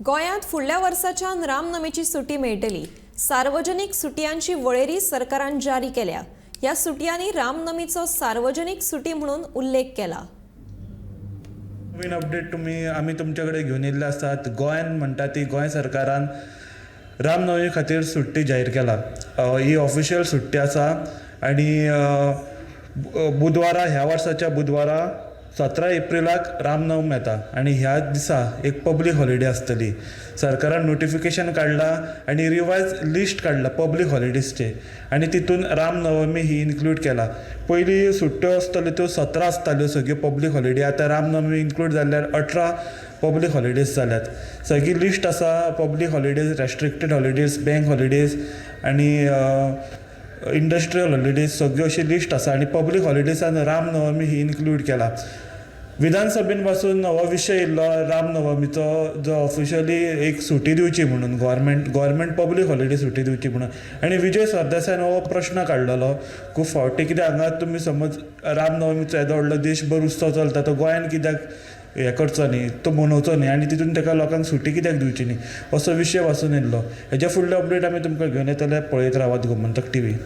गोंयांत फुडल्या वर्साच्यान रामनमीची सुटी मेळटली। सार्वजनीक सुटयांची वळेरी सरकारान जारी केल्या। ह्या सुटयांनी रामनमीचो सार्वजनीक सुटी म्हणून उल्लेख केला। नवीन अपडेट आम्ही तुमच्याकडे घेऊन येयल्ले आसात। गोंयान म्हणटा ती गोंय सरकारान रामनवमी खातीर सुट्टी जाहीर केला। ही ऑफिशियल सुट्टी आसा आनी बुधवारा ह्या वर्साच्या बुधवारा 17 एप्रिलाक रामनवमी येता आनी ह्या दिसा एक पब्लीक हॉलिडे आसतली। सरकारान नोटिफिकेशन काडला आनी रिवायज लिस्ट काडला पब्लीक हॉलिडेजचे आनी तितून रामनवमी ही इन्क्लूड केला। पयलीं सुट्ट्यो आसतल्यो त्यो 17 आसताल्यो सगळ्यो पब्लीक हॉलिडे, आतां रामनवमी इन्क्लूड जाल्यार 18 पब्लीक हॉलिडेज जाल्यात। सगळी लिस्ट आसा public holidays, restricted holidays, bank holidays आनी इंडस्ट्रियल हॉलिडेज सगळ्यो अशी लिस्ट आसा आनी पब्लीक हॉलिडेजान रामनवमी ही इन्क्लूड केला। विधानसभेन पासून हो विशय येयल्लो रामनवमीचो, जो ऑफिशियली एक सुटी दिवची म्हणून गोवोरमेंट पब्लीक हॉलिडे सुटी दिवची म्हणून। आनी विजय सरदेसायान हो प्रश्न काडलेलो खूब फावटी, कित्याक हांगा तुमी समज रामनवमीचो येदो व्हडलो देशभर उत्सव चलता, तो गोंयान कित्याक हें करचो न्ही, तो मनोवचो न्ही आनी तितून ताका लोकांक सुटी कित्याक दिवची न्ही, असो विशय वाचून येयल्लो। हेजे फुडले अपडेट आमी तुमकां घेवन येतले, पळयत रावात गोमंतक TV।